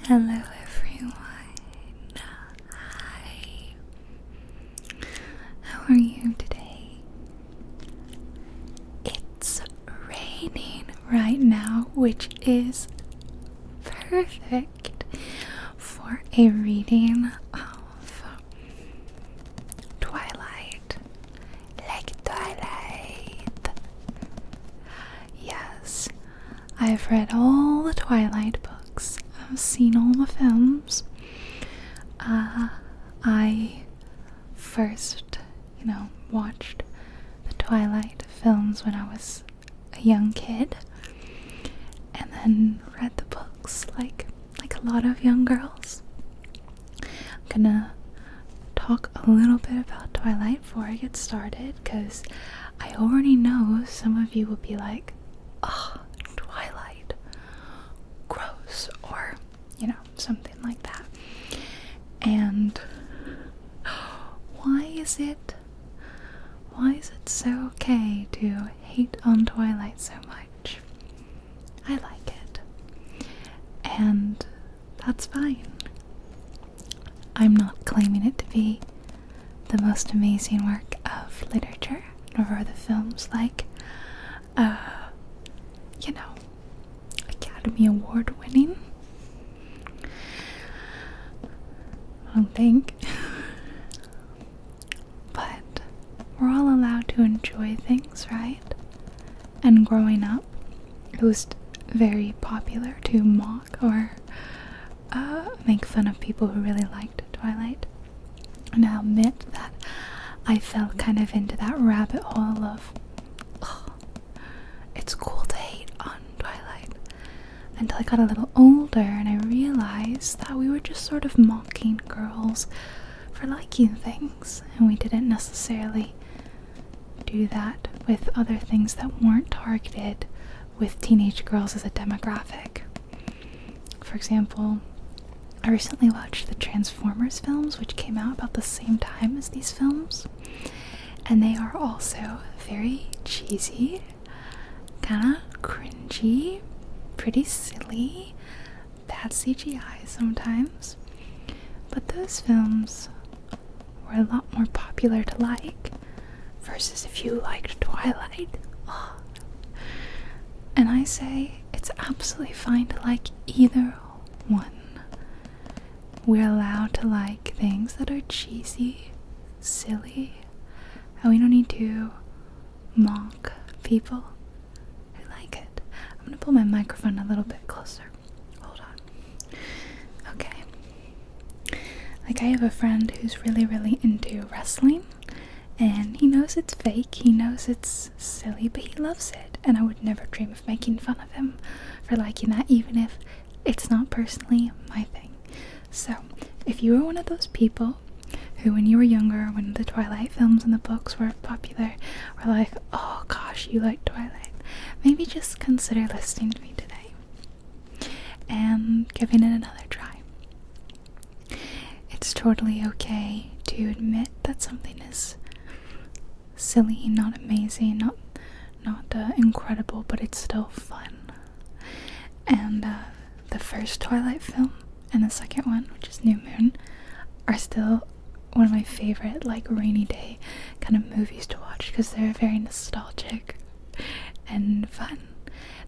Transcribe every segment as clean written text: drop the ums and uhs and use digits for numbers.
Hello everyone. Hi. How are you today? It's raining right now, which is perfect for a reading of Twilight. Like Twilight. Yes, I've read all the Twilight books. I've seen all the films. I first, watched the Twilight films when I was a young kid, and then read the books like a lot of young girls. I'm gonna talk a little bit about Twilight before I get started, because I already know some of you will be like, oh, Twilight, gross, or something like that. And why is it so okay to hate on Twilight so much? I like it, and that's fine. I'm not claiming it to be the most amazing work of literature, nor are the films like Academy Award winning. I don't think. But we're all allowed to enjoy things, right? And growing up, it was very popular to mock or make fun of people who really liked Twilight. And I'll admit that I fell kind of into that rabbit hole of, it's cool to hate on Twilight, until I got a little older and I realized that we were just sort of mocking girls for liking things, and we didn't necessarily do that with other things that weren't targeted with teenage girls as a demographic. For example, I recently watched the Transformers films, which came out about the same time as these films, and they are also very cheesy, kind of cringy, pretty silly, bad CGI sometimes. But those films were a lot more popular to like, versus if you liked Twilight. And I say it's absolutely fine to like either one. We're allowed to like things that are cheesy, silly, and we don't need to mock people who like it. I'm gonna pull my microphone a little bit closer. Hold on. Okay. I have a friend who's really, really into wrestling, and he knows it's fake, he knows it's silly, but he loves it, and I would never dream of making fun of him for liking that, even if it's not personally my thing. So, if you were one of those people who, when you were younger, when the Twilight films and the books were popular, were like, oh gosh, you like Twilight, maybe just consider listening to me today and giving it another try. It's totally okay to admit that something is silly, not amazing, not incredible, but it's still fun. And the first Twilight film and the second one, which is New Moon, are still one of my favorite rainy day kind of movies to watch, because they're very nostalgic and fun.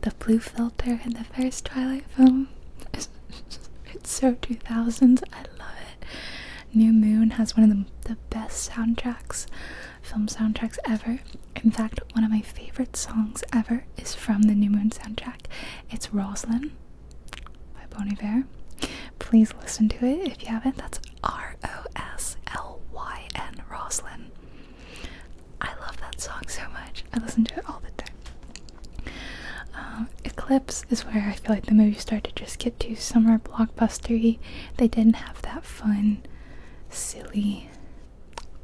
The blue filter in the first Twilight film is it's so 2000s. I love it. New Moon has one of the best soundtracks, film soundtracks ever. In fact, one of my favorite songs ever is from the New Moon soundtrack. It's Roslyn by Bon Iver. Please listen to it if you haven't. That's Roslyn, Roslyn. I love that song so much. I listen to it all the time. Eclipse is where I feel like the movie started to just get too summer blockbustery. They didn't have that fun, silly,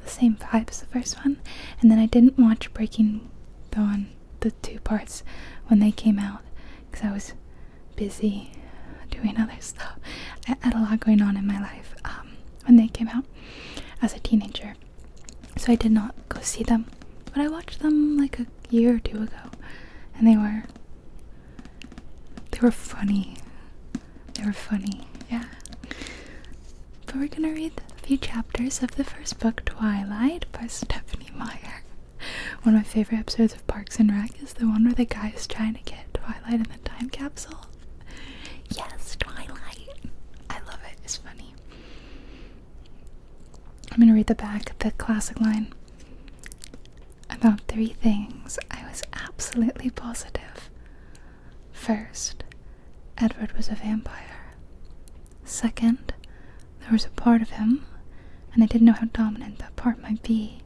the same vibe as the first one. And then I didn't watch Breaking Dawn, the two parts, when they came out, because I was busy doing other stuff. I had a lot going on in my life when they came out as a teenager, so I did not go see them, but I watched them like a year or two ago, and they were funny. They were funny. Yeah. But we're gonna read a few chapters of the first book, Twilight, by Stephanie Meyer. One of my favorite episodes of Parks and Rec is the one where the guy is trying to get Twilight in the time capsule. Yes, Twilight. I love it. It's funny. I'm gonna read the back, the classic line. About 3 things I was absolutely positive. First, Edward was a vampire. Second, there was a part of him, and I didn't know how dominant that part might be,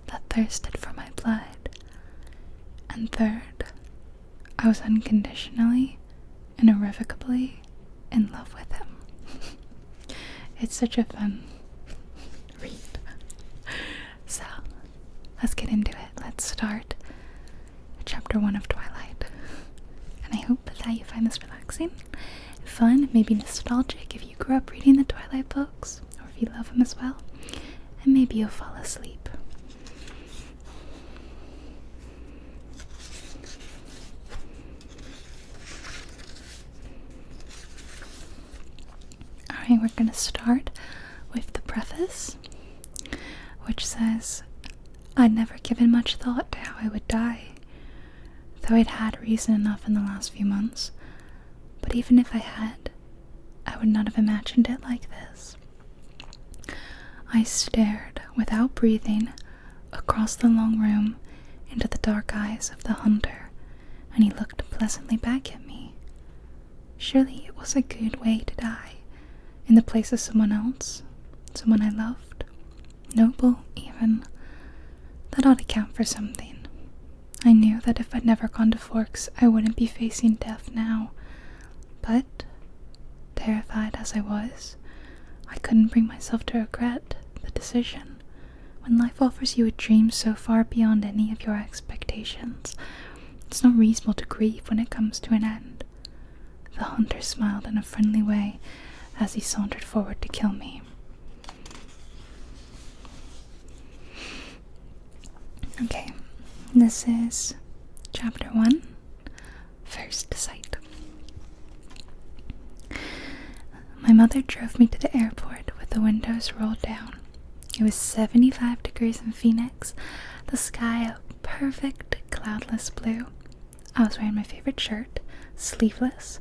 that thirsted for my blood. And third, I was unconditionally and irrevocably in love with him. It's such a fun read. So, let's get into it. Let's start chapter 1 of Twilight. And I hope that you find this relaxing, fun, maybe nostalgic if you grew up reading the Twilight books, or if you love them as well, and maybe you'll fall asleep. Alright, we're going to start with the preface, which says, I'd never given much thought to how I would die, though I'd had reason enough in the last few months. But even if I had, I would not have imagined it like this. I stared, without breathing, across the long room into the dark eyes of the hunter, and he looked pleasantly back at me. Surely it was a good way to die, in the place of someone else, someone I loved, noble even. That ought to count for something. I knew that if I'd never gone to Forks, I wouldn't be facing death now. But, terrified as I was, I couldn't bring myself to regret the decision. When life offers you a dream so far beyond any of your expectations, it's not reasonable to grieve when it comes to an end. The hunter smiled in a friendly way as he sauntered forward to kill me. Okay, this is chapter 1, First Sight. My mother drove me to the airport with the windows rolled down. It was 75 degrees in Phoenix, the sky a perfect cloudless blue. I was wearing my favorite shirt, sleeveless,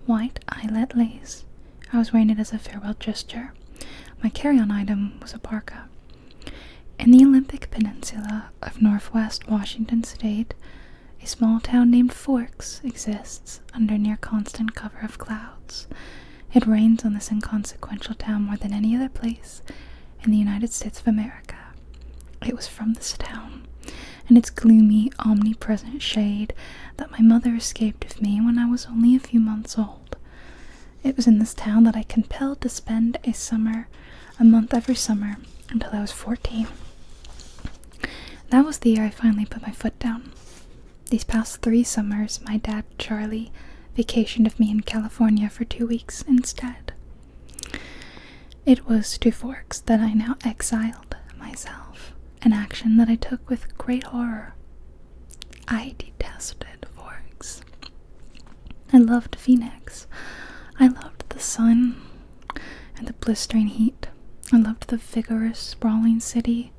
white eyelet lace. I was wearing it as a farewell gesture. My carry-on item was a parka. In the Olympic Peninsula of northwest Washington State, a small town named Forks exists under near constant cover of clouds. It rains on this inconsequential town more than any other place in the United States of America. It was from this town, and its gloomy, omnipresent shade, that my mother escaped with me when I was only a few months old. It was in this town that I compelled to spend a month every summer, until I was 14. That was the year I finally put my foot down. These past 3 summers, my dad, Charlie, vacationed with me in California for 2 weeks instead. It was to Forks that I now exiled myself, an action that I took with great horror. I detested Forks. I loved Phoenix. I loved the sun and the blistering heat. I loved the vigorous, sprawling city.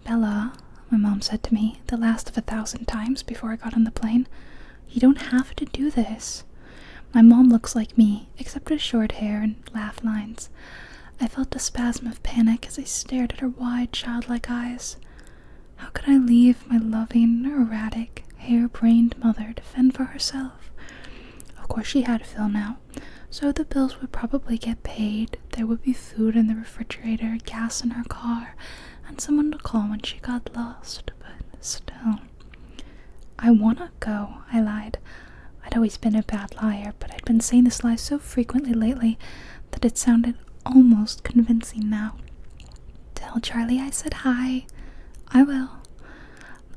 Bella, my mom said to me the last of 1,000 times before I got on the plane, you don't have to do this. My mom looks like me, except with short hair and laugh lines. I felt a spasm of panic as I stared at her wide, childlike eyes. How could I leave my loving, erratic, hair-brained mother to fend for herself? Of course she had Phil now, so the bills would probably get paid. There would be food in the refrigerator, gas in her car, and someone to call when she got lost, but still. I wanna go, I lied. I'd always been a bad liar, but I'd been saying this lie so frequently lately that it sounded almost convincing now. Tell Charlie I said hi. I will.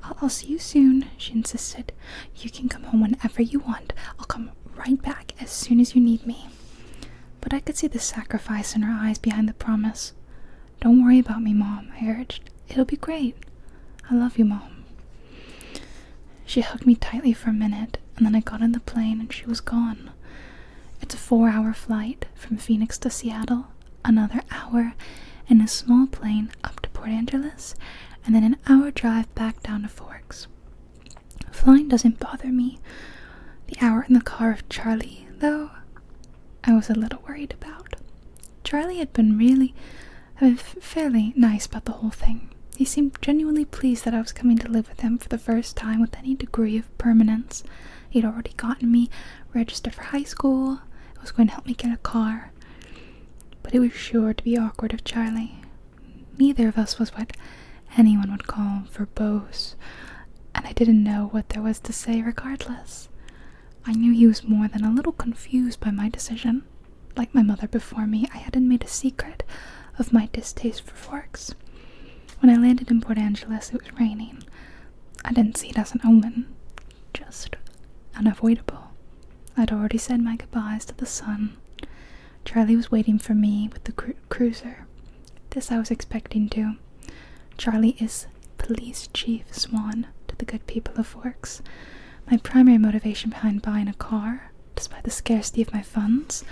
I'll see you soon, she insisted. You can come home whenever you want. I'll come right back as soon as you need me. But I could see the sacrifice in her eyes behind the promise. Don't worry about me, Mom, I urged. It'll be great. I love you, Mom. She hugged me tightly for a minute, and then I got on the plane and she was gone. It's a 4-hour flight from Phoenix to Seattle, another hour in a small plane up to Port Angeles, and then an hour drive back down to Forks. Flying doesn't bother me. The hour in the car with Charlie, though, I was a little worried about. Charlie had been fairly nice about the whole thing. He seemed genuinely pleased that I was coming to live with him for the first time with any degree of permanence. He'd already gotten me registered for high school, was going to help me get a car. But it was sure to be awkward of Charlie. Neither of us was what anyone would call verbose, and I didn't know what there was to say regardless. I knew he was more than a little confused by my decision. Like my mother before me, I hadn't made a secret of my distaste for Forks. When I landed in Port Angeles, it was raining. I didn't see it as an omen, just unavoidable. I'd already said my goodbyes to the sun. Charlie was waiting for me with the cruiser. This I was expecting to. Charlie is Police Chief Swan to the good people of Forks. My primary motivation behind buying a car, despite the scarcity of my funds,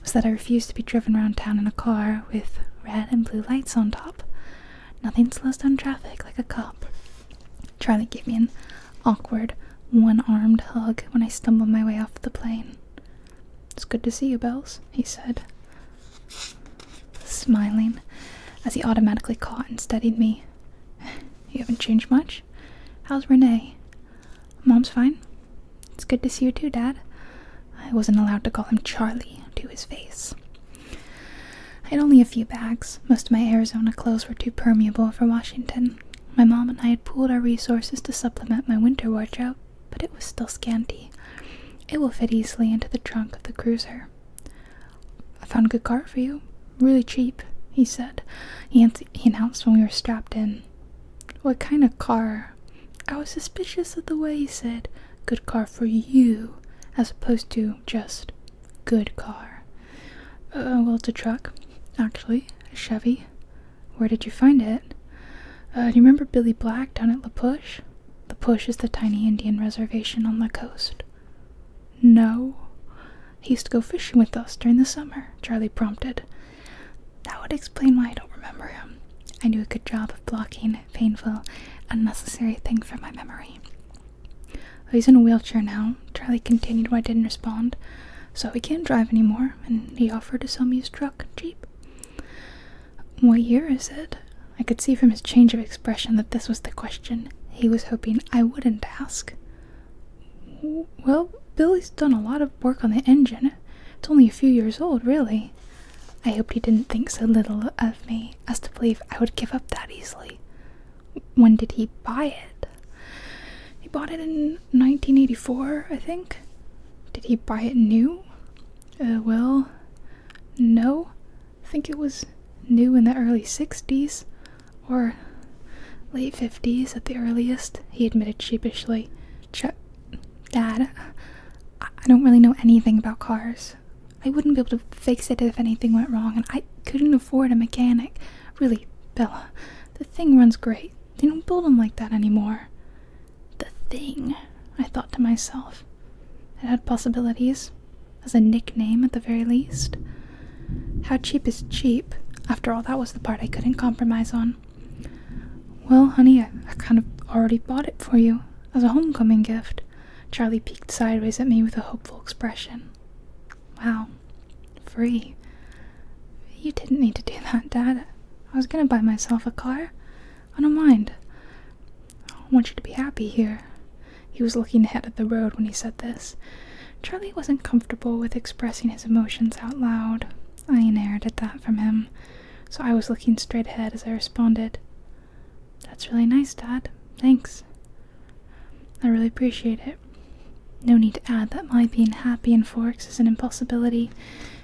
was that I refused to be driven around town in a car with red and blue lights on top. Nothing slows down traffic like a cop. Charlie gave me an awkward, one-armed hug when I stumbled my way off the plane. "It's good to see you, Bells," he said, smiling as he automatically caught and steadied me. "You haven't changed much. How's Renee?" "Mom's fine." "It's good to see you too, Dad." I wasn't allowed to call him Charlie to his face. I had only a few bags. Most of my Arizona clothes were too permeable for Washington. My mom and I had pooled our resources to supplement my winter wardrobe, but it was still scanty. It will fit easily into the trunk of the cruiser. "I found a good car for you. Really cheap," he said. He announced when we were strapped in. "What kind of car?" I was suspicious of the way he said, "good car for you," as opposed to just good car. Well, it's a truck. Actually, a Chevy. "Where did you find it?" Do you remember Billy Black down at La Push?" La Push is the tiny Indian reservation on the coast. "No." "He used to go fishing with us during the summer," Charlie prompted. That would explain why I don't remember him. I do a good job of blocking painful, unnecessary things from my memory. "He's in a wheelchair now," Charlie continued when I didn't respond. "So he can't drive anymore, and he offered to sell me his truck cheap." "What year is it?" I could see from his change of expression that this was the question he was hoping I wouldn't ask. "Well, Billy's done a lot of work on the engine. It's only a few years old, really." I hoped he didn't think so little of me as to believe I would give up that easily. "When did he buy it?" "He bought it in 1984, I think." "Did he buy it new?" Well, no. I think it was new in the early 60s, or late 50s at the earliest," he admitted sheepishly. Dad, I don't really know anything about cars. I wouldn't be able to fix it if anything went wrong, and I couldn't afford a mechanic. Really, Bella, the thing runs great. They don't build them like that anymore." The thing, I thought to myself. It had possibilities, as a nickname at the very least. How cheap is cheap? After all, that was the part I couldn't compromise on. "Well, honey, I kind of already bought it for you, as a homecoming gift." Charlie peeked sideways at me with a hopeful expression. "Wow, free. You didn't need to do that, Dad. I was gonna buy myself a car. I don't mind. I want you to be happy here." He was looking ahead at the road when he said this. Charlie wasn't comfortable with expressing his emotions out loud. I inherited that from him, so I was looking straight ahead as I responded. "That's really nice, Dad. Thanks. I really appreciate it." No need to add that my being happy in Forks is an impossibility.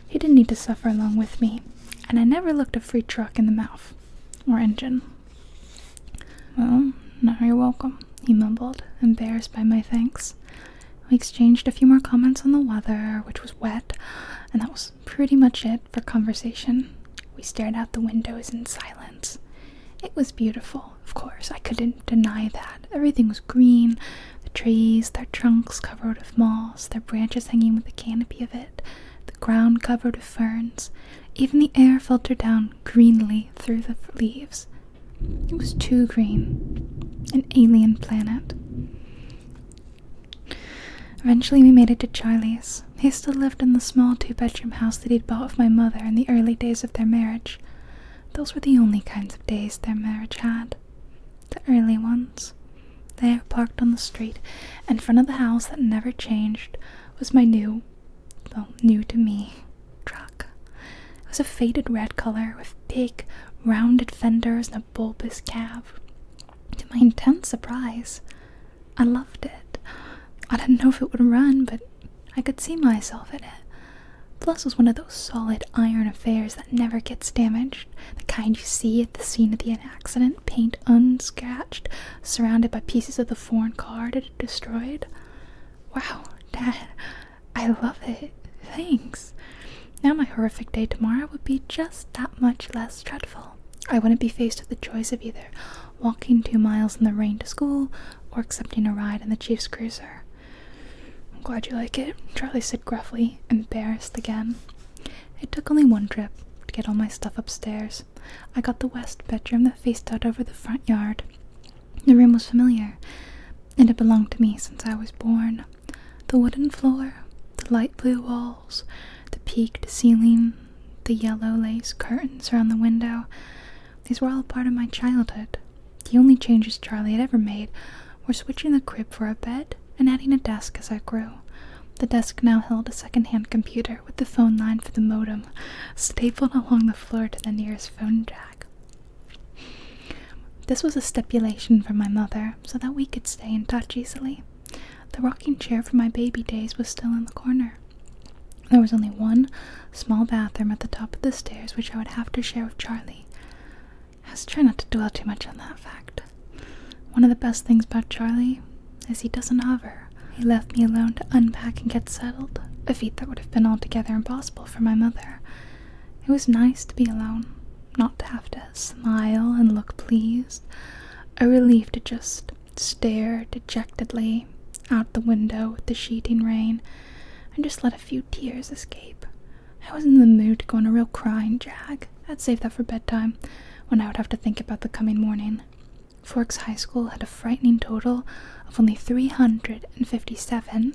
He didn't need to suffer along with me, and I never looked a free truck in the mouth, or engine. "Well, now you're welcome," he mumbled, embarrassed by my thanks. We exchanged a few more comments on the weather, which was wet, and that was pretty much it for conversation. We stared out the windows in silence. It was beautiful, of course, I couldn't deny that. Everything was green, the trees, their trunks covered with moss, their branches hanging with a canopy of it, the ground covered with ferns. Even the air filtered down greenly through the leaves. It was too green. An alien planet. Eventually we made it to Charlie's. He still lived in the small 2-bedroom house that he'd bought with my mother in the early days of their marriage. Those were the only kinds of days their marriage had. The early ones. There, parked on the street, in front of the house that never changed, was my new to me, truck. It was a faded red color with big, rounded fenders and a bulbous cab. To my intense surprise, I loved it. I didn't know if it would run, but I could see myself in it. Plus, it was one of those solid iron affairs that never gets damaged, the kind you see at the scene of the accident, paint unscratched, surrounded by pieces of the foreign car that it destroyed. Wow, Dad, I love it. Thanks. Now my horrific day tomorrow would be just that much less dreadful. I wouldn't be faced with the choice of either walking 2 miles in the rain to school or accepting a ride in the Chief's cruiser. "I'm glad you like it," Charlie said gruffly, embarrassed again. It took only one trip to get all my stuff upstairs. I got the west bedroom that faced out over the front yard. The room was familiar. It had belonged to me since I was born. The wooden floor, the light blue walls, the peaked ceiling, the yellow lace curtains around the window. These were all part of my childhood. The only changes Charlie had ever made were switching the crib for a bed and adding a desk as I grew. The desk now held a second-hand computer with the phone line for the modem stapled along the floor to the nearest phone jack. This was a stipulation from my mother so that we could stay in touch easily. The rocking chair from my baby days was still in the corner. There was only one small bathroom at the top of the stairs which I would have to share with Charlie. I was trying not to dwell too much on that fact. One of the best things about Charlie is he doesn't hover. He left me alone to unpack and get settled, a feat that would have been altogether impossible for my mother. It was nice to be alone, not to have to smile and look pleased, a relief to just stare dejectedly out the window with the sheeting rain and just let a few tears escape. I was in the mood to go on a real crying jag. I'd save that for bedtime, when I would have to think about the coming morning. Forks High School had a frightening total of only 357,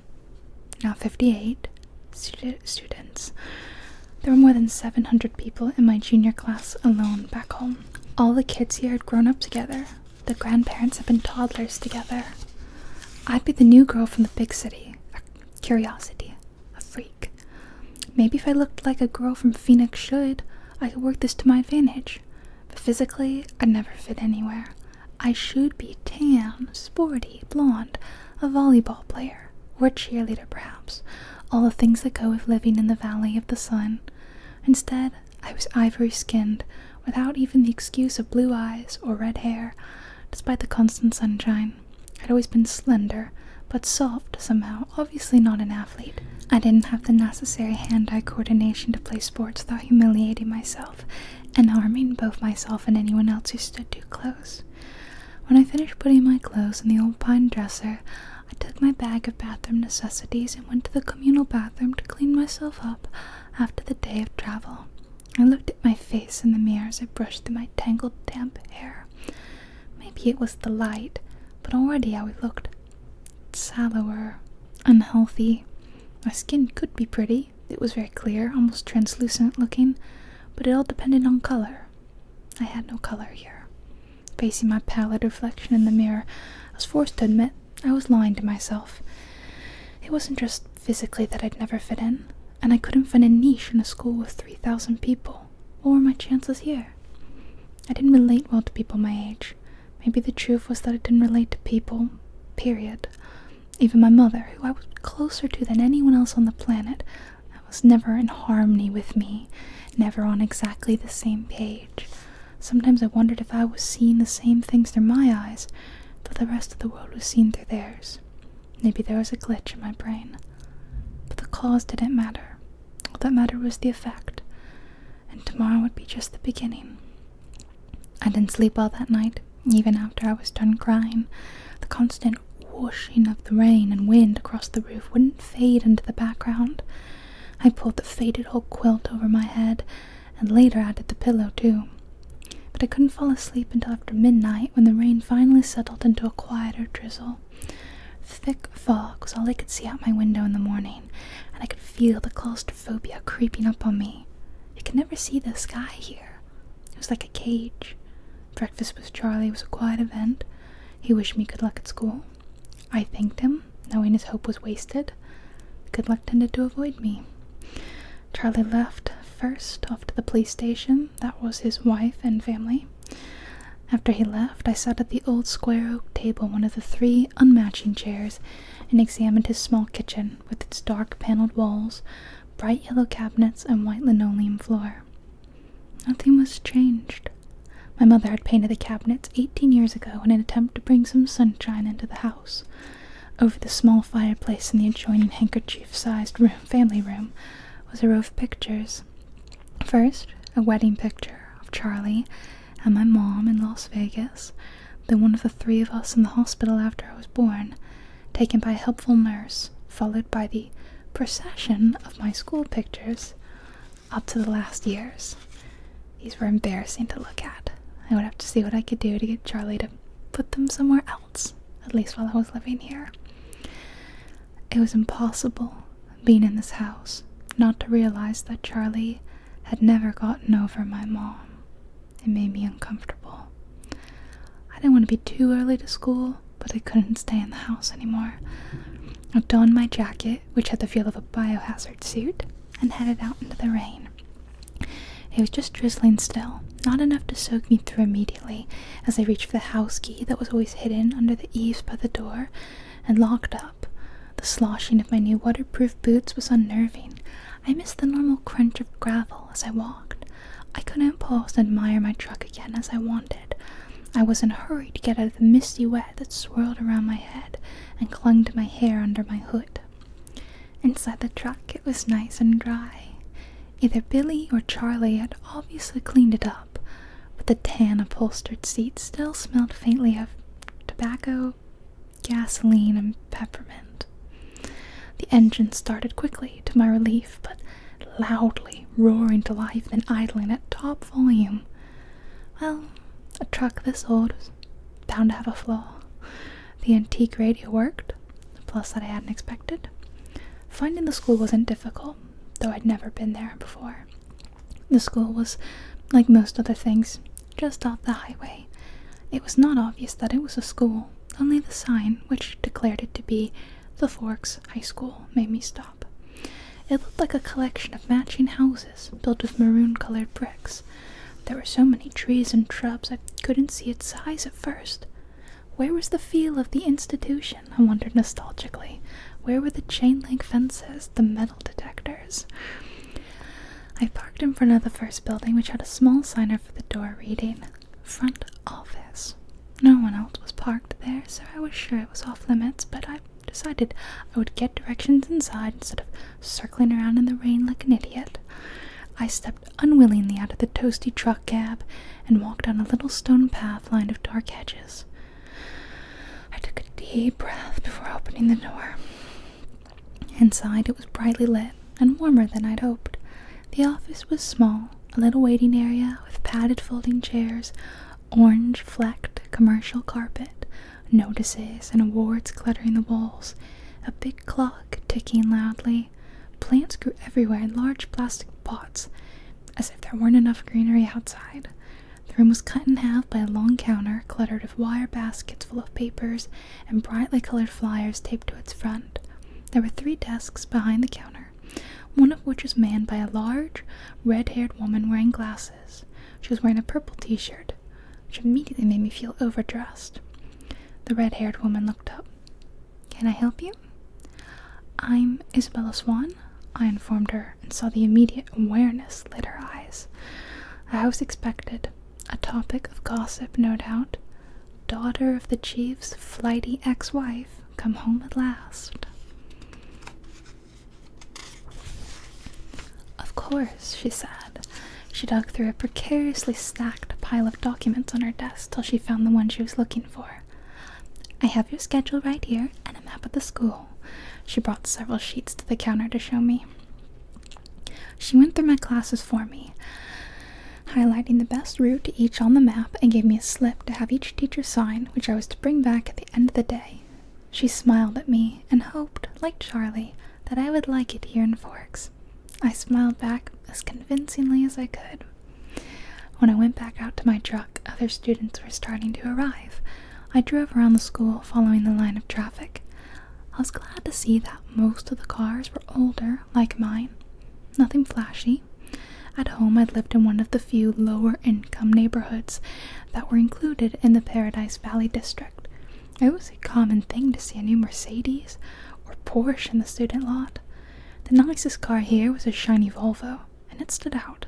now 58, students. There were more than 700 people in my junior class alone back home. All the kids here had grown up together. The grandparents had been toddlers together. I'd be the new girl from the big city, a curiosity, a freak. Maybe if I looked like a girl from Phoenix should, I could work this to my advantage. But physically, I'd never fit anywhere. I should be tan, sporty, blonde, a volleyball player, or a cheerleader perhaps, all the things that go with living in the Valley of the Sun. Instead, I was ivory-skinned, without even the excuse of blue eyes or red hair, despite the constant sunshine. I'd always been slender, but soft somehow, obviously not an athlete. I didn't have the necessary hand-eye coordination to play sports without humiliating myself and harming both myself and anyone else who stood too close. When I finished putting my clothes in the old pine dresser, I took my bag of bathroom necessities and went to the communal bathroom to clean myself up after the day of travel. I looked at my face in the mirror as I brushed through my tangled, damp hair. Maybe it was the light, but already I looked sallower, unhealthy. My skin could be pretty. It was very clear, almost translucent looking, but it all depended on color. I had no color here. Facing my pallid reflection in the mirror, I was forced to admit I was lying to myself. It wasn't just physically that I'd never fit in, and I couldn't find a niche in a school with 3,000 people. What were my chances here? I didn't relate well to people my age. Maybe the truth was that I didn't relate to people, period. Even my mother, who I was closer to than anyone else on the planet, was never in harmony with me, never on exactly the same page. Sometimes I wondered if I was seeing the same things through my eyes that the rest of the world was seeing through theirs. Maybe there was a glitch in my brain. But the cause didn't matter. All that mattered was the effect. And tomorrow would be just the beginning. I didn't sleep all that night, even after I was done crying. The constant whooshing of the rain and wind across the roof wouldn't fade into the background. I pulled the faded old quilt over my head and later added the pillow too. But I couldn't fall asleep until after midnight when the rain finally settled into a quieter drizzle. Thick fog was all I could see out my window in the morning, and I could feel the claustrophobia creeping up on me. You could never see the sky here. It was like a cage. Breakfast with Charlie was a quiet event. He wished me good luck at school. I thanked him, knowing his hope was wasted. Good luck tended to avoid me. Charlie left first off to the police station. That was his wife and family. After he left, I sat at the old square oak table, one of the 3 unmatching chairs, and examined his small kitchen with its dark paneled walls, bright yellow cabinets, and white linoleum floor. Nothing was changed. My mother had painted the cabinets 18 years ago in an attempt to bring some sunshine into the house. Over the small fireplace in the adjoining handkerchief-sized family room was a row of pictures. First, a wedding picture of Charlie and my mom in Las Vegas, then one of the 3 of us in the hospital after I was born, taken by a helpful nurse, followed by the procession of my school pictures up to the last years. These were embarrassing to look at. I would have to see what I could do to get Charlie to put them somewhere else, at least while I was living here. It was impossible, being in this house, not to realize that Charlie had never gotten over my mom. It made me uncomfortable. I didn't want to be too early to school, but I couldn't stay in the house anymore. I donned my jacket, which had the feel of a biohazard suit, and headed out into the rain. It was just drizzling still, not enough to soak me through immediately, as I reached for the house key that was always hidden under the eaves by the door and locked up. The sloshing of my new waterproof boots was unnerving. I missed the normal crunch of gravel as I walked. I couldn't pause and admire my truck again as I wanted. I was in a hurry to get out of the misty wet that swirled around my head and clung to my hair under my hood. Inside the truck it was nice and dry. Either Billy or Charlie had obviously cleaned it up, but the tan upholstered seats still smelled faintly of tobacco, gasoline, and peppermint. The engine started quickly, to my relief, but loudly, roaring to life, then idling at top volume. Well, a truck this old was bound to have a flaw. The antique radio worked, a plus that I hadn't expected. Finding the school wasn't difficult, though I'd never been there before. The school was, like most other things, just off the highway. It was not obvious that it was a school. Only the sign, which declared it to be the Forks High School, made me stop. It looked like a collection of matching houses built with maroon-colored bricks. There were so many trees and shrubs I couldn't see its size at first. Where was the feel of the institution? I wondered nostalgically. Where were the chain-link fences, the metal detectors? I parked in front of the first building, which had a small sign over the door reading, "Front Office." No one else was parked there, so I was sure it was off limits, but I decided I would get directions inside instead of circling around in the rain like an idiot. I stepped unwillingly out of the toasty truck cab and walked down a little stone path lined with dark hedges. I took a deep breath before opening the door. Inside, it was brightly lit and warmer than I'd hoped. The office was small, a little waiting area with padded folding chairs, orange-flecked commercial carpet, notices and awards cluttering the walls, a big clock ticking loudly. Plants grew everywhere in large plastic pots, as if there weren't enough greenery outside. The room was cut in half by a long counter cluttered with wire baskets full of papers and brightly colored flyers taped to its front. There were 3 desks behind the counter, one of which was manned by a large, red-haired woman wearing glasses. She was wearing a purple t-shirt, which immediately made me feel overdressed. The red-haired woman looked up. "Can I help you?" "I'm Isabella Swan," I informed her, and saw the immediate awareness lit her eyes. I was expected. A topic of gossip, no doubt. Daughter of the chief's flighty ex-wife, come home at last. "Of course," she said. She dug through a precariously stacked pile of documents on her desk till she found the one she was looking for. "I have your schedule right here and a map of the school." She brought several sheets to the counter to show me. She went through my classes for me, highlighting the best route to each on the map, and gave me a slip to have each teacher sign, which I was to bring back at the end of the day. She smiled at me and hoped, like Charlie, that I would like it here in Forks. I smiled back as convincingly as I could. When I went back out to my truck, other students were starting to arrive. I drove around the school following the line of traffic. I was glad to see that most of the cars were older, like mine. Nothing flashy. At home, I'd lived in one of the few lower-income neighborhoods that were included in the Paradise Valley district. It was a common thing to see a new Mercedes or Porsche in the student lot. The nicest car here was a shiny Volvo, and it stood out.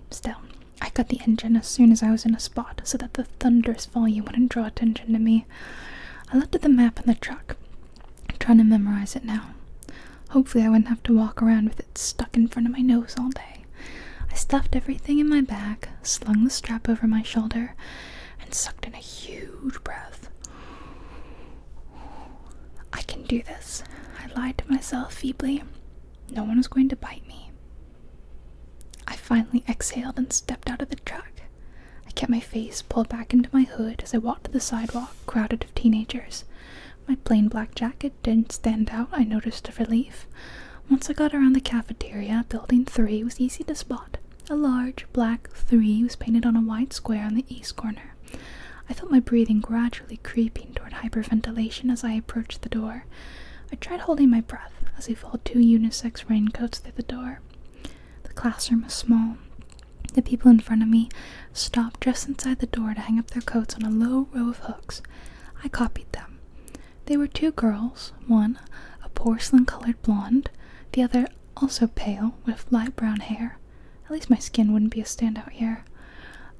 Still, I cut the engine as soon as I was in a spot so that the thunderous volume wouldn't draw attention to me. I looked at the map in the truck, trying to memorize it now. Hopefully I wouldn't have to walk around with it stuck in front of my nose all day. I stuffed everything in my bag, slung the strap over my shoulder, and sucked in a huge breath. I can do this, I lied to myself feebly. No one was going to bite me. I finally exhaled and stepped out of the truck. I kept my face pulled back into my hood as I walked to the sidewalk, crowded with teenagers. My plain black jacket didn't stand out, I noticed with relief. Once I got around the cafeteria, Building 3 was easy to spot. A large black 3 was painted on a white square on the east corner. I felt my breathing gradually creeping toward hyperventilation as I approached the door. I tried holding my breath as I followed 2 unisex raincoats through the door. The classroom was small. The people in front of me stopped just inside the door to hang up their coats on a low row of hooks. I copied them. They were 2 girls, one a porcelain-colored blonde, the other also pale with light brown hair. At least my skin wouldn't be a standout here.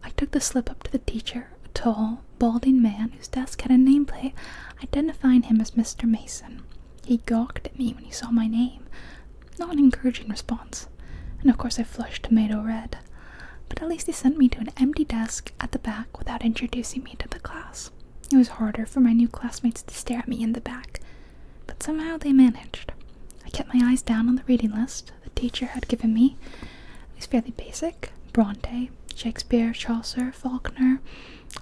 I took the slip up to the teacher, a tall, balding man whose desk had a nameplate identifying him as Mr. Mason. He gawked at me when he saw my name. Not an encouraging response. And of course I flushed tomato red. But at least he sent me to an empty desk at the back without introducing me to the class. It was harder for my new classmates to stare at me in the back, but somehow they managed. I kept my eyes down on the reading list the teacher had given me. It was fairly basic. Bronte, Shakespeare, Chaucer, Faulkner.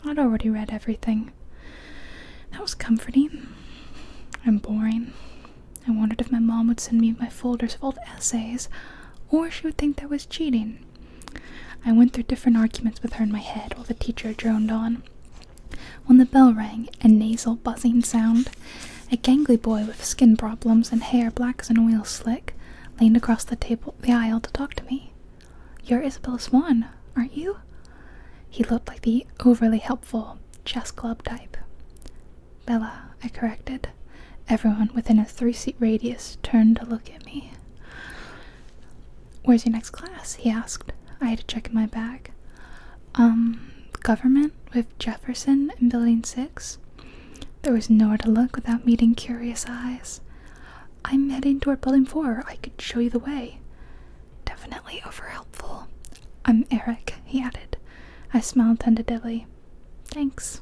I'd already read everything. That was comforting and boring. I wondered if my mom would send me my folders of old essays, or she would think that was cheating. I went through different arguments with her in my head while the teacher droned on. When the bell rang, a nasal buzzing sound, a gangly boy with skin problems and hair black as an oil slick leaned across the aisle to talk to me. "You're Isabella Swan, aren't you?" He looked like the overly helpful chess club type. "Bella," I corrected. Everyone within a 3-seat radius turned to look at me. "Where's your next class?" he asked. I had to check in my bag. Government with Jefferson in Building 6. There was nowhere to look without meeting curious eyes. "I'm heading toward Building 4. I could show you the way." Definitely over-helpful. "I'm Eric," he added. I smiled tentatively. "Thanks."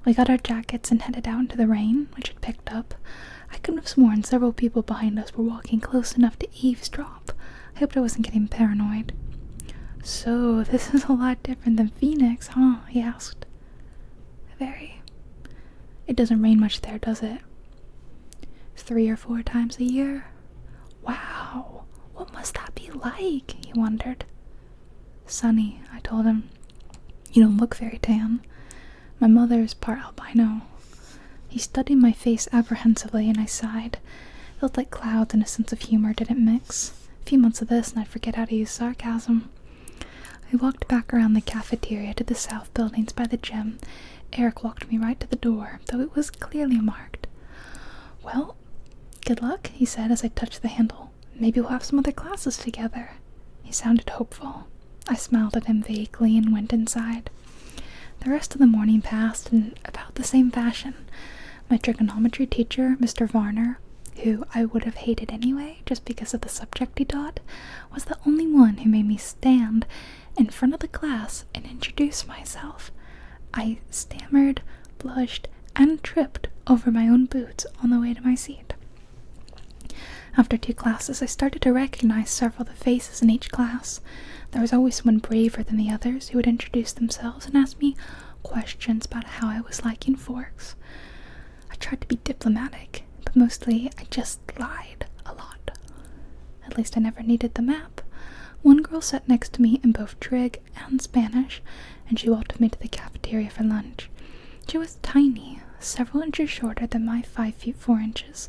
We got our jackets and headed out into the rain, which had picked up. I could have sworn several people behind us were walking close enough to eavesdrop. I hoped I wasn't getting paranoid. "So, this is a lot different than Phoenix, huh?" he asked. "Very. It doesn't rain much there, does it?" 3 or 4 times a year. "Wow, what must that be like?" he wondered. "Sunny," I told him. "You don't look very tan. My mother is part albino." He studied my face apprehensively and I sighed. Felt like clouds and a sense of humor didn't mix. A few months of this and I'd forget how to use sarcasm. I walked back around the cafeteria to the south buildings by the gym. Eric walked me right to the door, though it was clearly marked. "Well, good luck," he said as I touched the handle. "Maybe we'll have some other classes together." He sounded hopeful. I smiled at him vaguely and went inside. The rest of the morning passed in about the same fashion. My trigonometry teacher, Mr. Varner, who I would have hated anyway just because of the subject he taught, was the only one who made me stand in front of the class and introduce myself. I stammered, blushed, and tripped over my own boots on the way to my seat. After 2 classes, I started to recognize several of the faces in each class. There was always someone braver than the others who would introduce themselves and ask me questions about how I was liking forks. I tried to be diplomatic, but mostly I just lied a lot. At least I never needed the map. One girl sat next to me in both Trig and Spanish, and she walked with me to the cafeteria for lunch. She was tiny, several inches shorter than my 5 feet 4 inches,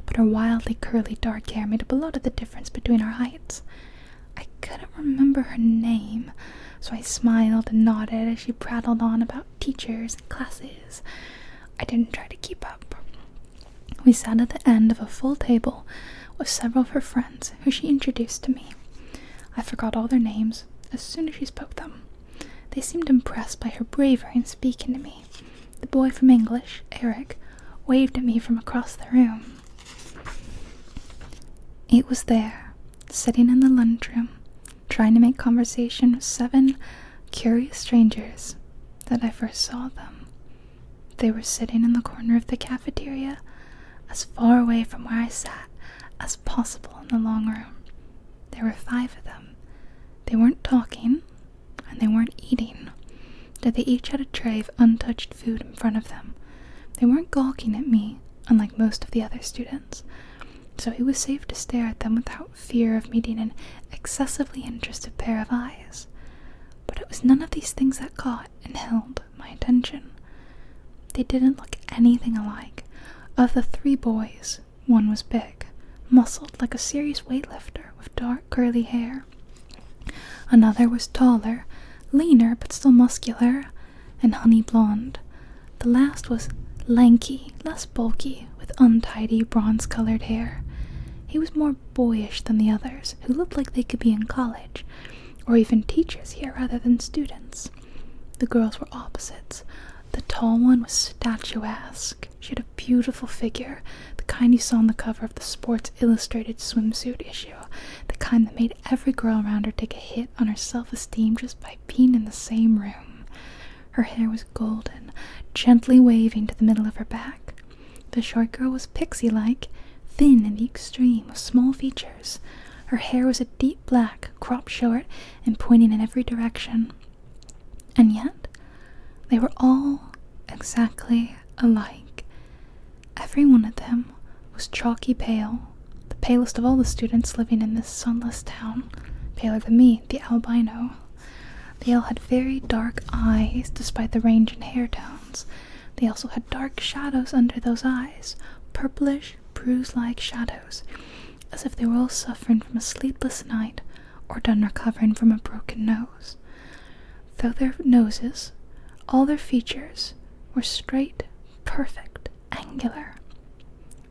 but her wildly curly dark hair made up a lot of the difference between our heights. I couldn't remember her name, so I smiled and nodded as she prattled on about teachers and classes. I didn't try to keep up. We sat at the end of a full table with several of her friends who she introduced to me. I forgot all their names as soon as she spoke them. They seemed impressed by her bravery in speaking to me. The boy from English, Eric, waved at me from across the room. It was there, sitting in the lunchroom, trying to make conversation with 7 curious strangers, that I first saw them. They were sitting in the corner of the cafeteria, as far away from where I sat as possible in the long room. There were 5 of them. They weren't talking, and they weren't eating, but they each had a tray of untouched food in front of them. They weren't gawking at me, unlike most of the other students, so it was safe to stare at them without fear of meeting an excessively interested pair of eyes. But it was none of these things that caught and held my attention. They didn't look anything alike. Of the 3 boys, one was big, muscled like a serious weightlifter with dark curly hair. Another was taller, leaner but still muscular, and honey blonde. The last was lanky, less bulky, with untidy bronze-colored hair. He was more boyish than the others, who looked like they could be in college, or even teachers here rather than students. The girls were opposites. The tall one was statuesque. She had a beautiful figure, the kind you saw on the cover of the Sports Illustrated swimsuit issue, the kind that made every girl around her take a hit on her self-esteem just by being in the same room. Her hair was golden, gently waving to the middle of her back. The short girl was pixie-like, thin in the extreme, with small features. Her hair was a deep black, cropped short, and pointing in every direction. And yet, they were all exactly alike. Every one of them was chalky pale, the palest of all the students living in this sunless town, paler than me, the albino. They all had very dark eyes, despite the range in hair tones. They also had dark shadows under those eyes, purplish, bruise-like shadows, as if they were all suffering from a sleepless night or done recovering from a broken nose. Though their noses, all their features, were straight, perfect, angular.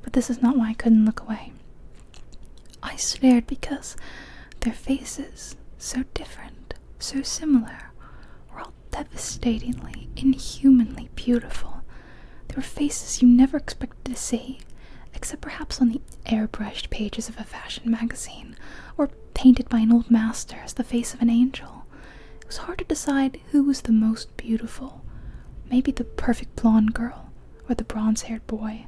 But this is not why I couldn't look away. I stared because their faces, so different, so similar, were all devastatingly, inhumanly beautiful. They were faces you never expected to see, except perhaps on the airbrushed pages of a fashion magazine, or painted by an old master as the face of an angel. It was hard to decide who was the most beautiful. Maybe the perfect blonde girl, or the bronze-haired boy.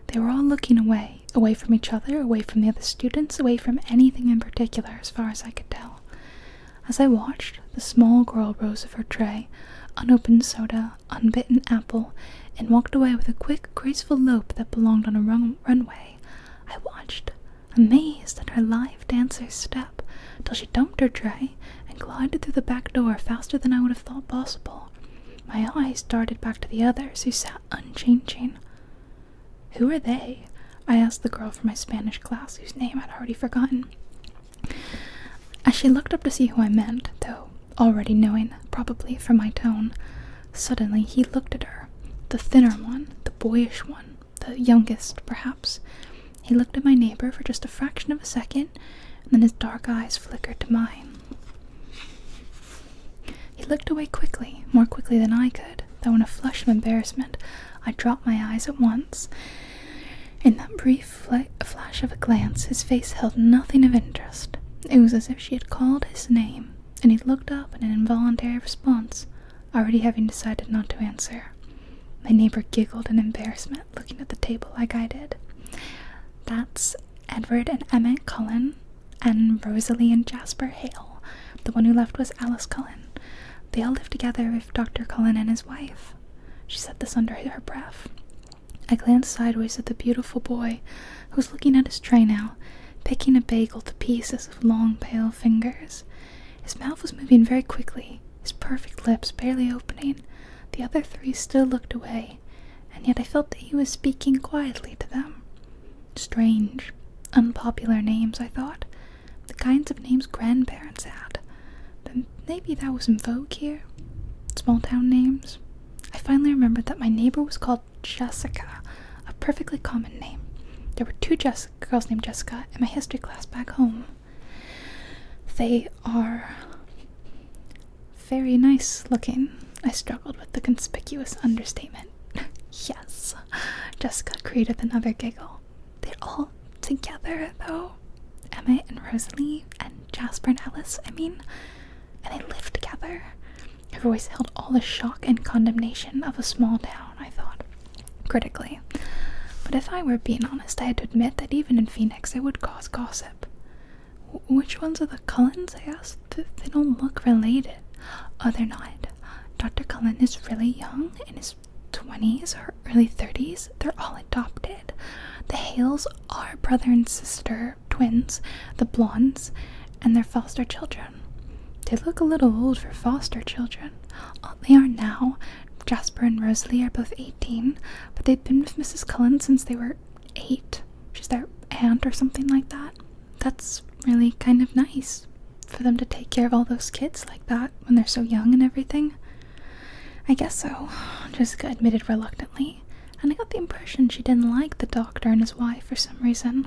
They were all looking away from each other, away from the other students, away from anything in particular, as far as I could tell. As I watched, the small girl rose of her tray, unopened soda, unbitten apple, and walked away with a quick, graceful lope that belonged on a runway. I watched, amazed at her live dancer's step, till she dumped her tray and glided through the back door faster than I would have thought possible. My eyes darted back to the others, who sat unchanging. "Who are they?" I asked the girl from my Spanish class, whose name I'd already forgotten. As she looked up to see who I meant, though already knowing, probably from my tone, suddenly he looked at her, the thinner one, the boyish one, the youngest, perhaps. He looked at my neighbor for just a fraction of a second, and then his dark eyes flickered to mine. He looked away quickly, more quickly than I could, though in a flush of embarrassment, I dropped my eyes at once. In that brief flash of a glance, his face held nothing of interest. It was as if she had called his name, and he looked up in an involuntary response, already having decided not to answer. My neighbor giggled in embarrassment, looking at the table like I did. "That's Edward and Emmett Cullen, and Rosalie and Jasper Hale. The one who left was Alice Cullen. They all lived together with Dr. Cullen and his wife. She said this under her breath. I glanced sideways at the beautiful boy who was looking at his tray now, picking a bagel to pieces with long, pale fingers. His mouth was moving very quickly, his perfect lips barely opening. The other three still looked away, and yet I felt that he was speaking quietly to them. Strange, unpopular names, I thought. The kinds of names grandparents had. But maybe that was in vogue here. Small-town names. I finally remembered that my neighbor was called Jessica, a perfectly common name. There were two girls named Jessica in my history class back home. They are very nice looking. I struggled with the conspicuous understatement. Yes, Jessica created another giggle. They're all together, though. Emmett and Rosalie and Jasper and Alice, and they lived together. Her voice held all the shock and condemnation of a small town, I thought, critically. But if I were being honest, I had to admit that even in Phoenix it would cause gossip. Which ones are the Cullens? I asked. They don't look related. Oh, they're not. Dr. Cullen is really young, in his 20s or early 30s. They're all adopted. The Hales are brother and sister twins, the Blondes, and their foster children. They look a little old for foster children. Oh, they are now. Jasper and Rosalie are both 18, but they've been with Mrs. Cullen since they were 8. She's their aunt or something like that. That's really kind of nice for them to take care of all those kids like that when they're so young and everything. I guess so, Jessica admitted reluctantly, and I got the impression she didn't like the doctor and his wife for some reason.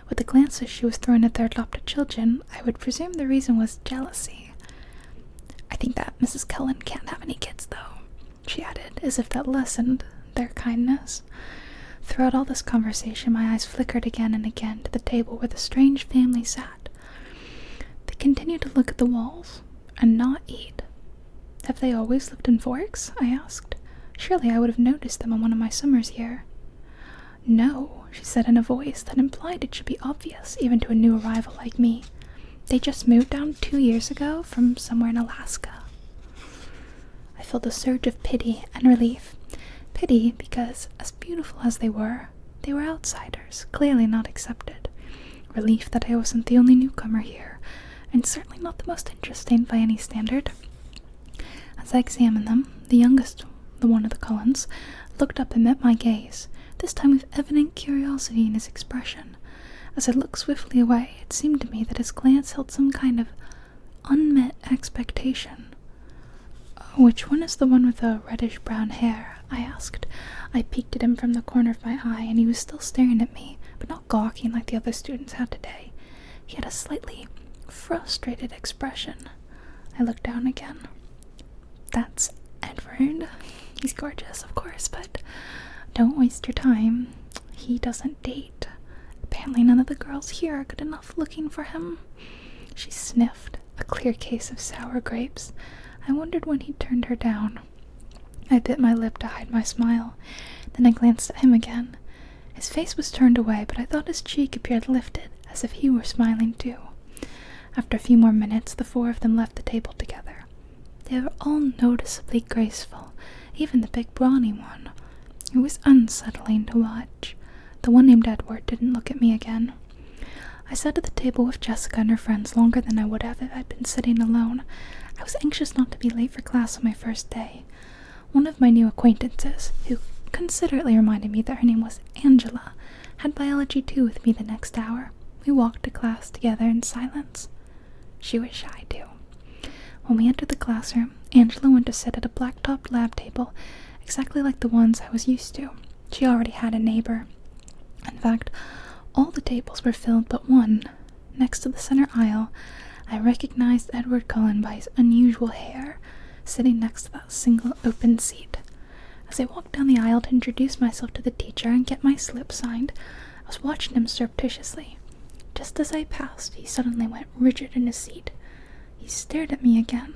With the glances she was throwing at their adopted children, I would presume the reason was jealousy. I think that Mrs. Cullen can't have any kids, though, she added, as if that lessened their kindness. Throughout all this conversation, my eyes flickered again and again to the table where the strange family sat. They continued to look at the walls and not eat. Have they always lived in Forks? I asked. Surely I would have noticed them on one of my summers here. No, she said in a voice that implied it should be obvious even to a new arrival like me. They just moved down 2 years ago from somewhere in Alaska. I felt a surge of pity and relief. Pity because, as beautiful as they were outsiders, clearly not accepted. Relief that I wasn't the only newcomer here, and certainly not the most interesting by any standard. As I examined them, the youngest, the one of the Cullens, looked up and met my gaze, this time with evident curiosity in his expression. As I looked swiftly away, it seemed to me that his glance held some kind of unmet expectation. Which one is the one with the reddish-brown hair? I asked. I peeked at him from the corner of my eye, and he was still staring at me, but not gawking like the other students had today. He had a slightly frustrated expression. I looked down again. That's Edward. He's gorgeous, of course, but don't waste your time. He doesn't date. Apparently none of the girls here are good enough looking for him. She sniffed, a clear case of sour grapes. I wondered when he turned her down. I bit my lip to hide my smile. Then I glanced at him again. His face was turned away, but I thought his cheek appeared lifted, as if he were smiling too. After a few more minutes, the 4 of them left the table together. They were all noticeably graceful, even the big brawny one. It was unsettling to watch. The one named Edward didn't look at me again. I sat at the table with Jessica and her friends longer than I would have if I'd been sitting alone. I was anxious not to be late for class on my first day. One of my new acquaintances, who considerately reminded me that her name was Angela, had biology 2 with me the next hour. We walked to class together in silence. She was shy too. When we entered the classroom, Angela went to sit at a black-topped lab table, exactly like the ones I was used to. She already had a neighbor. In fact, all the tables were filled but one. Next to the center aisle, I recognized Edward Cullen by his unusual hair, sitting next to that single open seat. As I walked down the aisle to introduce myself to the teacher and get my slip signed, I was watching him surreptitiously. Just as I passed, he suddenly went rigid in his seat. He stared at me again,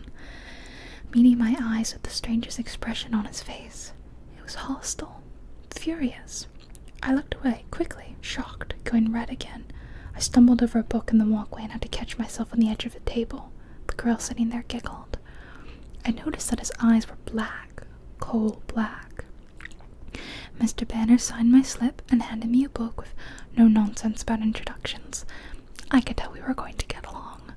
meeting my eyes with the strangest expression on his face. It was hostile, furious. I looked away, quickly, shocked, going red again. I stumbled over a book in the walkway and had to catch myself on the edge of the table. The girl sitting there giggled. I noticed that his eyes were black, coal black. Mr. Banner signed my slip and handed me a book with no nonsense about introductions. I could tell we were going to get along.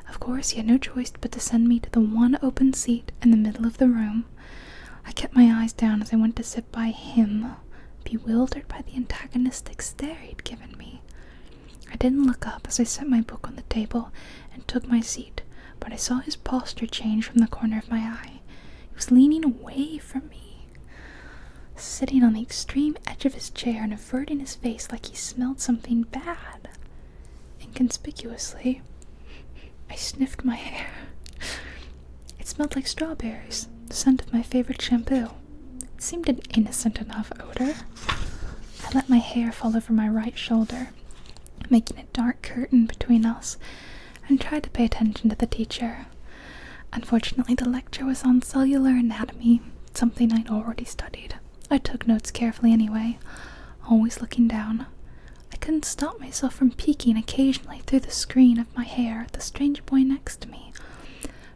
Of course, he had no choice but to send me to the one open seat in the middle of the room. I kept my eyes down as I went to sit by him, bewildered by the antagonistic stare he'd given me. I didn't look up as I set my book on the table and took my seat, but I saw his posture change from the corner of my eye. He was leaning away from me, sitting on the extreme edge of his chair and averting his face like he smelled something bad. Inconspicuously, I sniffed my hair. It smelled like strawberries, the scent of my favorite shampoo. It seemed an innocent enough odor. I let my hair fall over my right shoulder, making a dark curtain between us, and tried to pay attention to the teacher. Unfortunately, the lecture was on cellular anatomy, something I'd already studied. I took notes carefully anyway, always looking down. I couldn't stop myself from peeking occasionally through the screen of my hair at the strange boy next to me.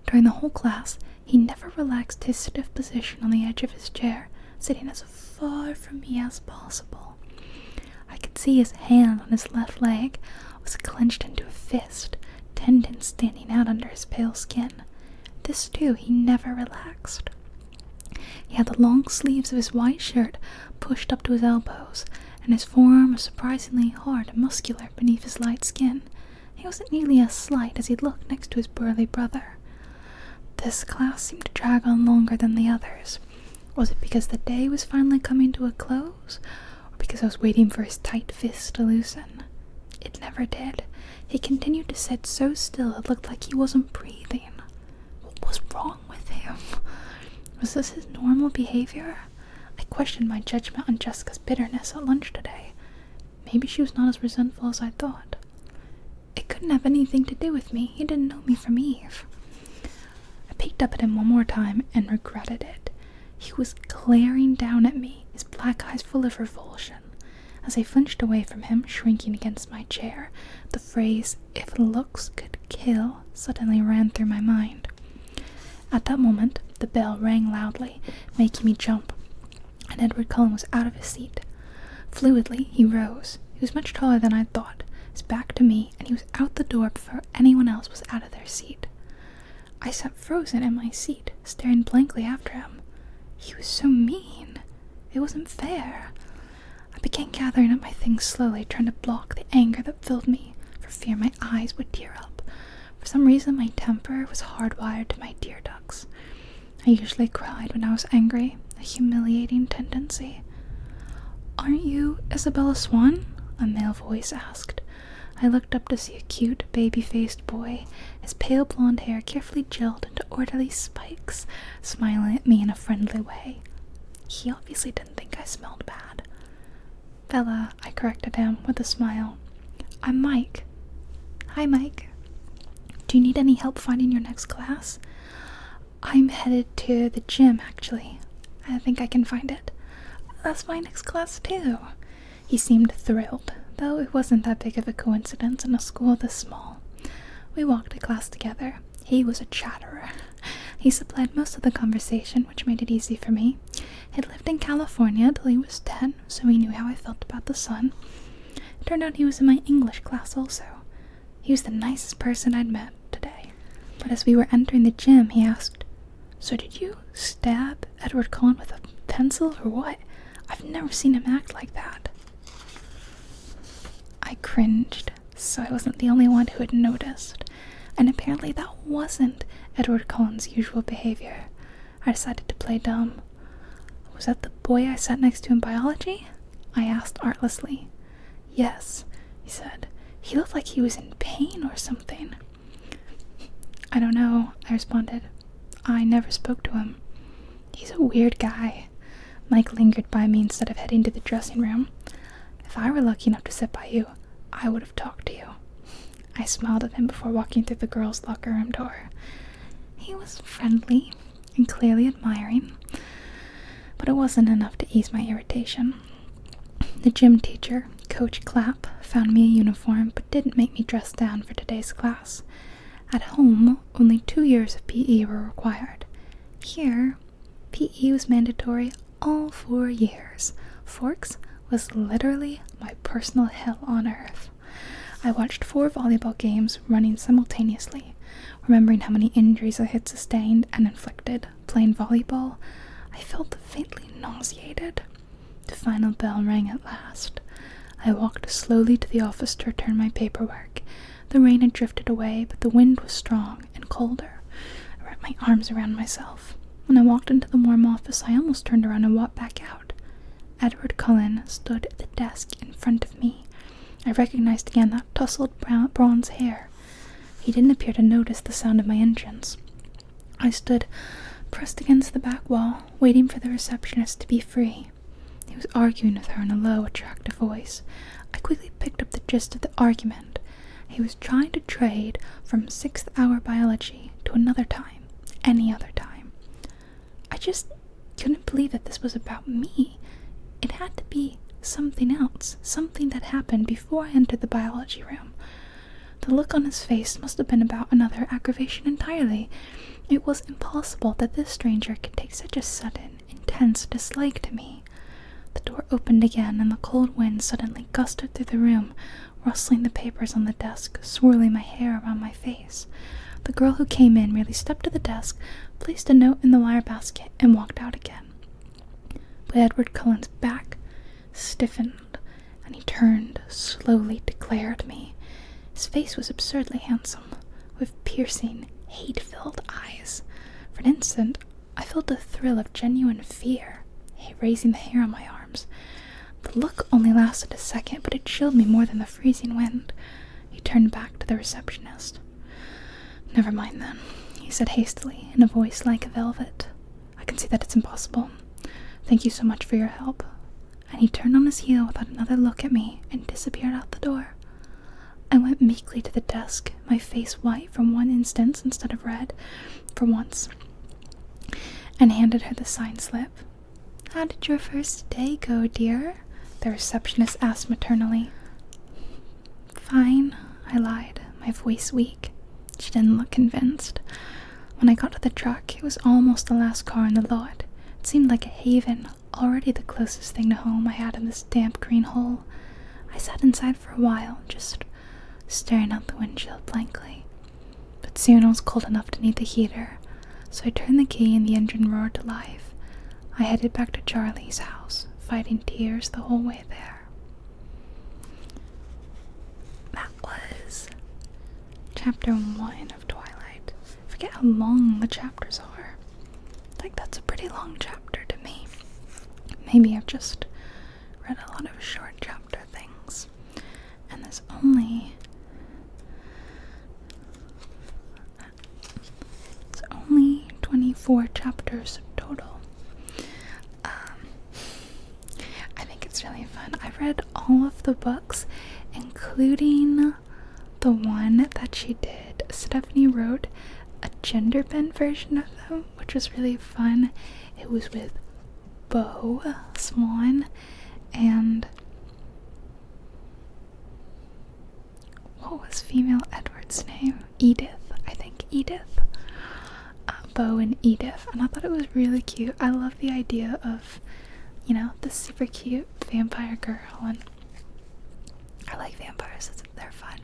During the whole class, he never relaxed his stiff position on the edge of his chair, sitting as far from me as possible. I could see his hand on his left leg was clenched into a fist, tendons standing out under his pale skin. This too, he never relaxed. He had the long sleeves of his white shirt pushed up to his elbows, and his forearm was surprisingly hard and muscular beneath his light skin. He wasn't nearly as slight as he'd looked next to his burly brother. This class seemed to drag on longer than the others. Was it because the day was finally coming to a close, or because I was waiting for his tight fist to loosen? It never did. He continued to sit so still it looked like he wasn't breathing. What was wrong with him? Was this his normal behavior? I questioned my judgment on Jessica's bitterness at lunch today. Maybe she was not as resentful as I thought. It couldn't have anything to do with me. He didn't know me from Eve. I peeked up at him one more time and regretted it. He was glaring down at me, his black eyes full of revulsion. As I flinched away from him, shrinking against my chair, the phrase, "if looks could kill," suddenly ran through my mind. At that moment, the bell rang loudly, making me jump, and Edward Cullen was out of his seat. Fluidly, he rose. He was much taller than I'd thought, his back to me, and he was out the door before anyone else was out of their seat. I sat frozen in my seat, staring blankly after him. He was so mean. It wasn't fair. I began gathering up my things slowly, trying to block the anger that filled me, for fear my eyes would tear up. For some reason, my temper was hardwired to my tear ducts. I usually cried when I was angry, a humiliating tendency. "Aren't you Isabella Swan?" a male voice asked. I looked up to see a cute, baby-faced boy, his pale blonde hair carefully gelled into orderly spikes, smiling at me in a friendly way. He obviously didn't think I smelled bad. "Bella," I corrected him with a smile. "I'm Mike." "Hi, Mike. Do you need any help finding your next class?" "I'm headed to the gym, actually. I think I can find it." "That's my next class, too." He seemed thrilled, though it wasn't that big of a coincidence in a school this small. We walked to class together. He was a chatterer. He supplied most of the conversation, which made it easy for me. He'd lived in California till he was 10, so he knew how I felt about the sun. It turned out he was in my English class also. He was the nicest person I'd met today. But as we were entering the gym, he asked, "So did you stab Edward Cullen with a pencil or what? I've never seen him act like that." I cringed, so I wasn't the only one who had noticed, and apparently that wasn't Edward Cullen's usual behavior. I decided to play dumb. "Was that the boy I sat next to in biology?" I asked artlessly. "Yes," he said. "He looked like he was in pain or something." "I don't know," I responded. "I never spoke to him." "He's a weird guy." Mike lingered by me instead of heading to the dressing room. "If I were lucky enough to sit by you, I would have talked to you." I smiled at him before walking through the girls' locker room door. He was friendly and clearly admiring, but it wasn't enough to ease my irritation. The gym teacher, Coach Clapp, found me a uniform but didn't make me dress down for today's class. At home, only 2 years of PE were required. Here, PE was mandatory all 4 years. Forks was literally my personal hell on earth. I watched 4 volleyball games running simultaneously. Remembering how many injuries I had sustained and inflicted playing volleyball, I felt faintly nauseated. The final bell rang at last. I walked slowly to the office to return my paperwork. The rain had drifted away, but the wind was strong and colder. I wrapped my arms around myself. When I walked into the warm office, I almost turned around and walked back out. Edward Cullen stood at the desk in front of me. I recognized again that tousled bronze hair. He didn't appear to notice the sound of my entrance. I stood pressed against the back wall, waiting for the receptionist to be free. He was arguing with her in a low, attractive voice. I quickly picked up the gist of the argument. He was trying to trade from 6th hour biology to another time, any other time. I just couldn't believe that this was about me. It had to be something else, something that happened before I entered the biology room. The look on his face must have been about another aggravation entirely. It was impossible that this stranger could take such a sudden, intense dislike to me. The door opened again, and the cold wind suddenly gusted through the room, rustling the papers on the desk, swirling my hair around my face. The girl who came in merely stepped to the desk, placed a note in the wire basket, and walked out again. But Edward Cullen's back stiffened, and he turned slowly to glare at me. His face was absurdly handsome, with piercing, hate-filled eyes. For an instant, I felt a thrill of genuine fear, raising the hair on my arms. The look only lasted a second, but it chilled me more than the freezing wind. He turned back to the receptionist. "Never mind then," he said hastily, in a voice like velvet. "I can see that it's impossible. Thank you so much for your help." And he turned on his heel without another look at me and disappeared out the door. I went meekly to the desk, my face white from one instant instead of red, for once, and handed her the signed slip. "How did your first day go, dear?" the receptionist asked maternally. "Fine," I lied, my voice weak. She didn't look convinced. When I got to the truck, it was almost the last car in the lot. It seemed like a haven, already the closest thing to home I had in this damp green hole. I sat inside for a while, just staring out the windshield blankly. But soon I was cold enough to need the heater, so I turned the key and the engine roared to life. I headed back to Charlie's house, fighting tears the whole way there. That was chapter 1 of Twilight. I forget how long the chapters are. I think that's a pretty long chapter to me. Maybe I've just read a lot of short chapter things. And there's only 24 chapters total. I think it's really fun. I read all of the books, including the one that she did. Stephanie wrote a gender bent version of them, which was really fun. It was with Beau Swan and what was female Edward's name? Edith, I think. Edith. Beau and Edith, and I thought it was really cute. I love the idea of, this super cute vampire girl, and I like vampires, they're fun.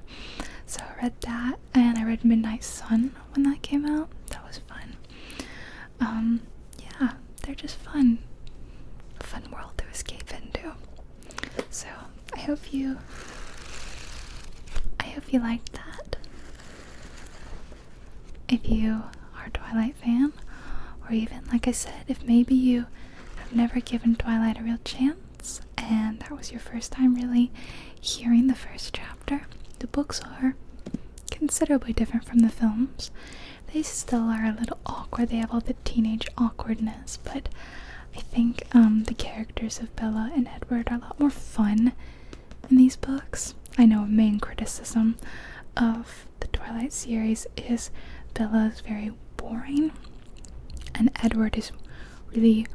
So I read that, and I read Midnight Sun when that came out. That was fun. Yeah, they're just fun. A fun world to escape into. So I hope you liked that. If you are a Twilight fan, or even, like I said, if maybe you have never given Twilight a real chance, and that was your first time really hearing the first chapter, the books are considerably different from the films. They still are a little awkward. They have all the teenage awkwardness, but I think the characters of Bella and Edward are a lot more fun in these books. I know a main criticism of the Twilight series is Bella is very boring and Edward is really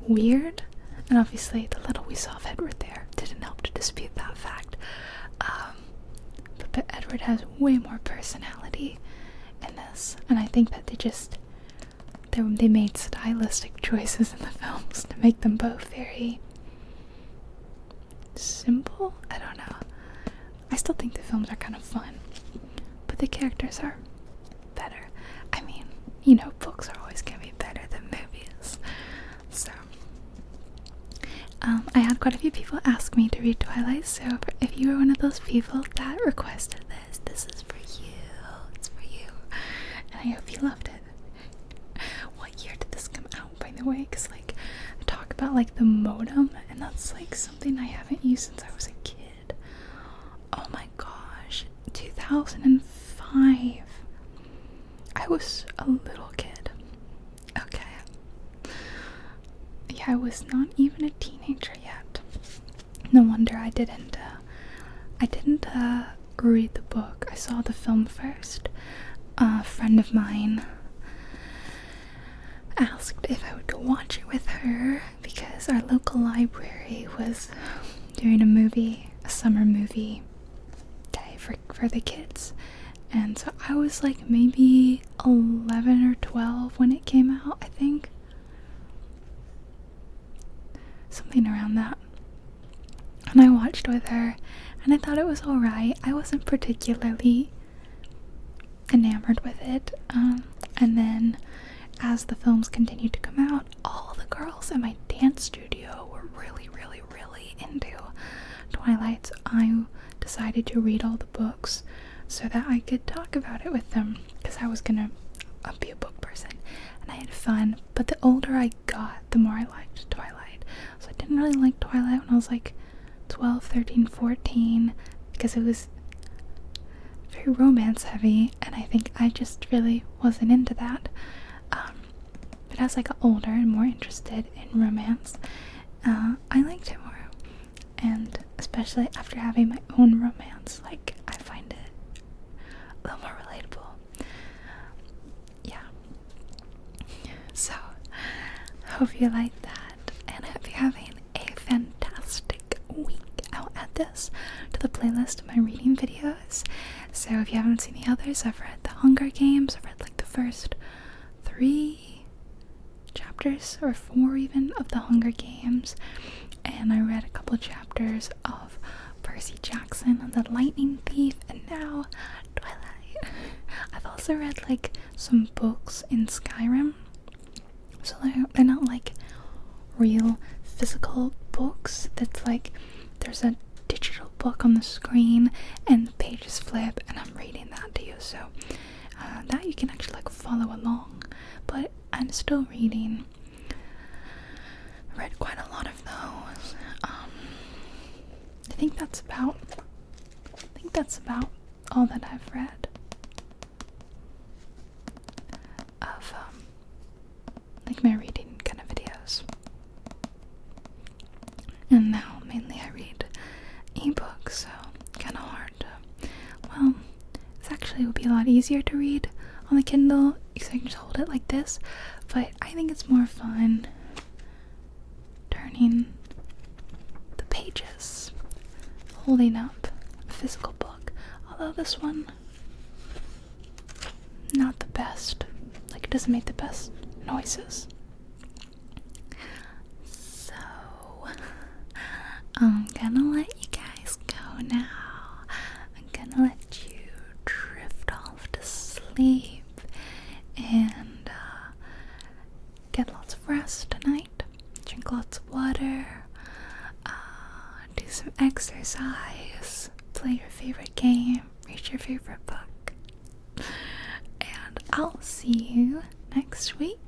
weird, and obviously the little we saw of Edward there didn't help to dispute that fact. But Edward has way more personality in this, and I think that they made stylistic choices in the films to make them both very simple. I don't know. I still think the films are kind of fun, but the characters are better. I mean, you know, books are always gonna be better than movies. So, I had quite a few people ask me to read Twilight, so if you were one of those people that requested this is for you. It's for you. And I hope you loved it. What year did this come out, by the way? Because, like, I talk about, like, the modem, and that's, like, something I haven't used since I was a kid. Oh my gosh. 2005. I was a little kid. Okay. Yeah, I was not even a teenager yet. No wonder I didn't read the book. I saw the film first. A friend of mine asked if I would go watch it with her because our local library was doing a summer movie day for the kids. And so I was like maybe 11 or 12 when it came out, I think. Something around that. And I watched with her, and I thought it was alright. I wasn't particularly enamored with it. And then as the films continued to come out, all the girls in my dance studio were really, really, really into Twilight. So I decided to read all the books so that I could talk about it with them, because I was gonna be a book person, and I had fun. But the older I got, the more I liked Twilight. So I didn't really like Twilight when I was like 12, 13, 14, because it was very romance heavy, and I think I just really wasn't into that. But as I got older and more interested in romance, I liked it more. And especially after having my own romance, like, I find it a little more relatable. Yeah. So, hope you like that, and I hope you're having a fantastic week. I'll add this to the playlist of my reading videos. So if you haven't seen the others, I've read The Hunger Games. I've read like the first 3 chapters, or 4 even, of The Hunger Games. And I read a couple chapters of Percy Jackson and the Lightning Thief, and now Twilight. I've also read like some books in Skyrim. So they're not like real physical books. That's like, there's a digital book on the screen and the pages flip, and I'm reading that to you. So that you can actually like follow along. But I'm still reading. I read quite a lot of those. I think that's about all that I've read of like my reading kind of videos. And now mainly I read ebooks, so kind of hard to, well, it's actually, it would be a lot easier to read on the Kindle because I can just hold it like this, but I think it's more fun turning the pages, holding up a physical book. Although this one, not the best, like, it doesn't make the best noises. So I'm gonna let you guys go now. I'm gonna let you drift off to sleep and get lots of rest tonight. Drink lots of water, do some exercise, play your favorite game, read your favorite book, and I'll see you next week.